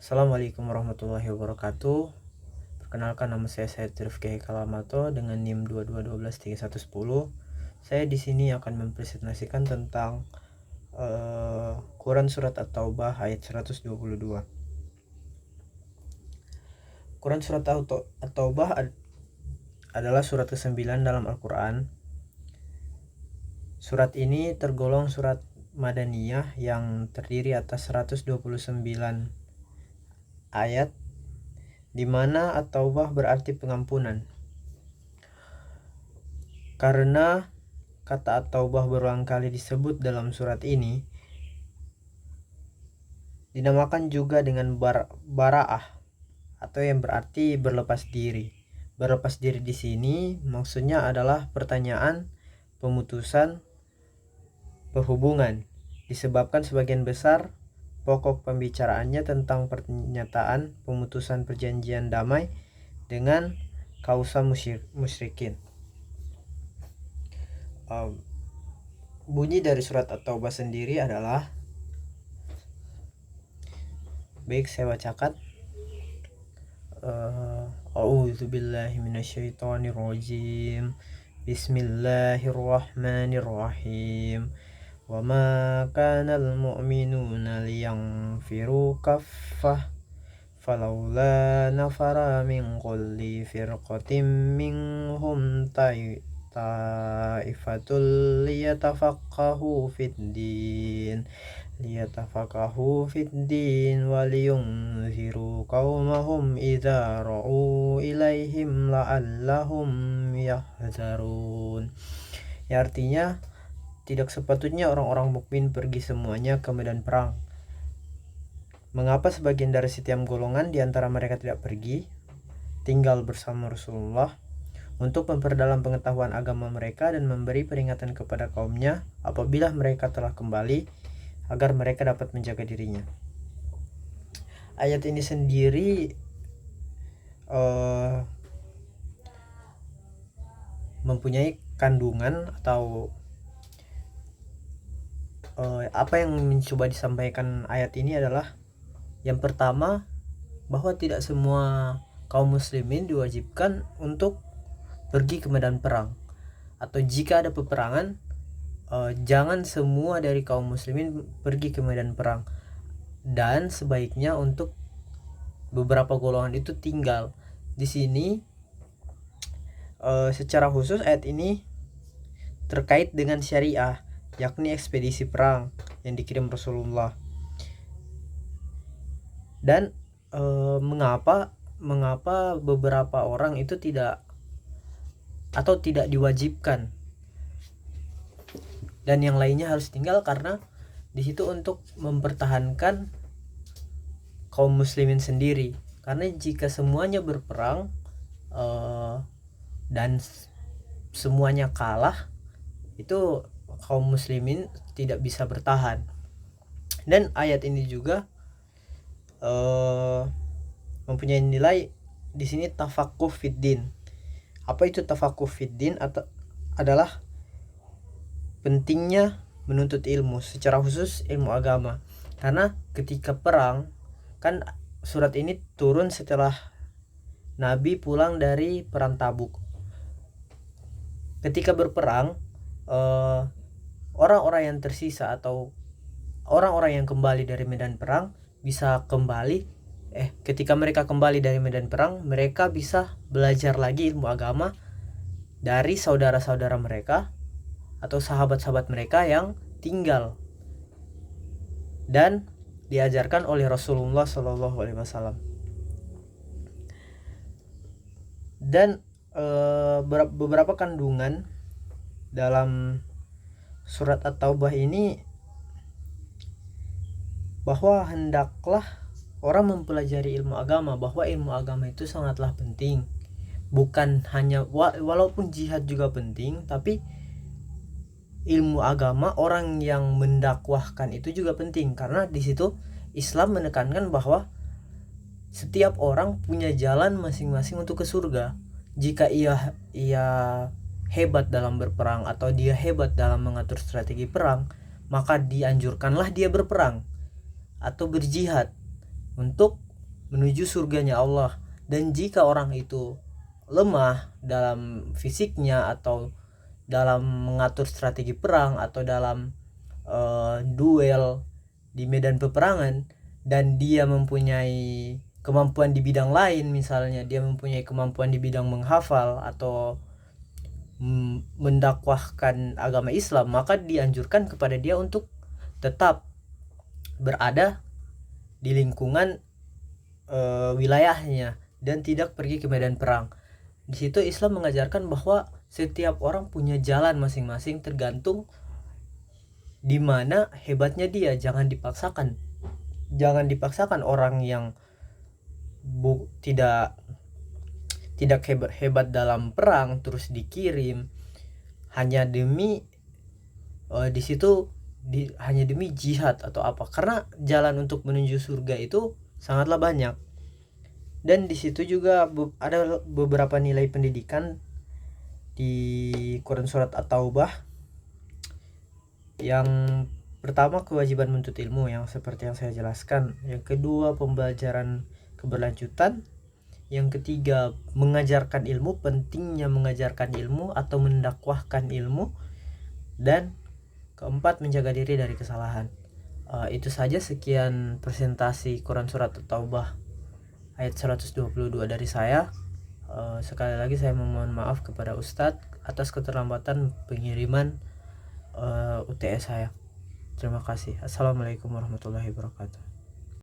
Assalamualaikum warahmatullahi wabarakatuh. Perkenalkan, nama saya Said Rifki Kalamato dengan NIM 22123110. Saya di sini akan mempresentasikan tentang Quran Surat At-Taubah ayat 122. Quran Surat At-Taubah adalah surat ke-9 dalam Al-Quran. Surat ini tergolong surat Madaniyah yang terdiri atas 129 ayat, di mana At-Taubah berarti pengampunan. Karena kata At-Taubah berulang kali disebut dalam surat ini, dinamakan juga dengan bara'ah atau yang berarti berlepas diri. Berlepas diri di sini maksudnya adalah pertanyaan pemutusan perhubungan, disebabkan sebagian besar pokok pembicaraannya tentang pernyataan pemutusan perjanjian damai dengan kaum musyrikin. Bunyi dari surat At-Taubah sendiri adalah, baik saya bacakan. A'udzu billahi minasyaitonir rajim. Bismillahirrahmanirrahim. Wa ma kana al-mu'minuna liyanfiru kaffah falawla nafara min kulli firqatin minhum ta'ifatul liyatafaqahu fid din waliyunziru qaumahum idza ra'u ilaihim la'allahum yahzarun. Ya, artinya tidak sepatutnya orang-orang mukmin pergi semuanya ke medan perang. Mengapa sebagian dari setiap golongan di antara mereka tidak pergi, tinggal bersama Rasulullah untuk memperdalam pengetahuan agama mereka dan memberi peringatan kepada kaumnya apabila mereka telah kembali, agar mereka dapat menjaga dirinya. Ayat ini sendiri mempunyai kandungan atau apa yang mencoba disampaikan ayat ini adalah, yang pertama, bahwa tidak semua kaum muslimin diwajibkan untuk pergi ke medan perang, atau jika ada peperangan, jangan semua dari kaum muslimin pergi ke medan perang, dan sebaiknya untuk beberapa golongan itu tinggal di sini. Secara khusus ayat ini terkait dengan syariah, yakni ekspedisi perang yang dikirim Rasulullah. Dan mengapa beberapa orang itu tidak diwajibkan dan yang lainnya harus tinggal, karena di situ untuk mempertahankan kaum muslimin sendiri. Karena jika semuanya berperang dan semuanya kalah, itu kaum muslimin tidak bisa bertahan. Dan ayat ini juga mempunyai nilai di sini tafaqquh fiddin. Apa itu tafaqquh fiddin? Adalah pentingnya menuntut ilmu, secara khusus ilmu agama. Karena ketika perang, kan surat ini turun setelah Nabi pulang dari perang Tabuk. Ketika berperang, orang-orang yang tersisa atau orang-orang yang kembali dari medan perang bisa ketika mereka kembali dari medan perang, mereka bisa belajar lagi ilmu agama dari saudara-saudara mereka atau sahabat-sahabat mereka yang tinggal dan diajarkan oleh Rasulullah SAW. Dan beberapa kandungan dalam surat At-Taubah ini, bahwa hendaklah orang mempelajari ilmu agama, bahwa ilmu agama itu sangatlah penting. Bukan hanya walaupun jihad juga penting, tapi ilmu agama, orang yang mendakwahkan itu juga penting. Karena di situ Islam menekankan bahwa setiap orang punya jalan masing-masing untuk ke surga. Jika ia hebat dalam berperang atau dia hebat dalam mengatur strategi perang, maka dianjurkanlah dia berperang atau berjihad untuk menuju surganya Allah. Dan jika orang itu lemah dalam fisiknya atau dalam mengatur strategi perang atau dalam duel di medan peperangan, dan dia mempunyai kemampuan di bidang lain, misalnya dia mempunyai kemampuan di bidang menghafal atau mendakwahkan agama Islam, maka dianjurkan kepada dia untuk tetap berada di lingkungan wilayahnya dan tidak pergi ke medan perang. Di situ Islam mengajarkan bahwa setiap orang punya jalan masing-masing tergantung di mana hebatnya dia. Jangan dipaksakan orang yang tidak hebat dalam perang terus dikirim hanya demi di situ hanya demi jihad atau apa, karena jalan untuk menuju surga itu sangatlah banyak. Dan di situ juga ada beberapa nilai pendidikan di Quran surat At-Taubah. Yang pertama, kewajiban menuntut ilmu yang seperti yang saya jelaskan. Yang kedua, pembelajaran keberlanjutan. Yang ketiga, mengajarkan ilmu, pentingnya mengajarkan ilmu atau mendakwahkan ilmu. Dan keempat, menjaga diri dari kesalahan. Itu saja, sekian presentasi Quran surat At-Taubah ayat 122 dari saya. Sekali lagi saya memohon maaf kepada Ustadz atas keterlambatan pengiriman UTS saya. Terima kasih. Assalamualaikum warahmatullahi wabarakatuh.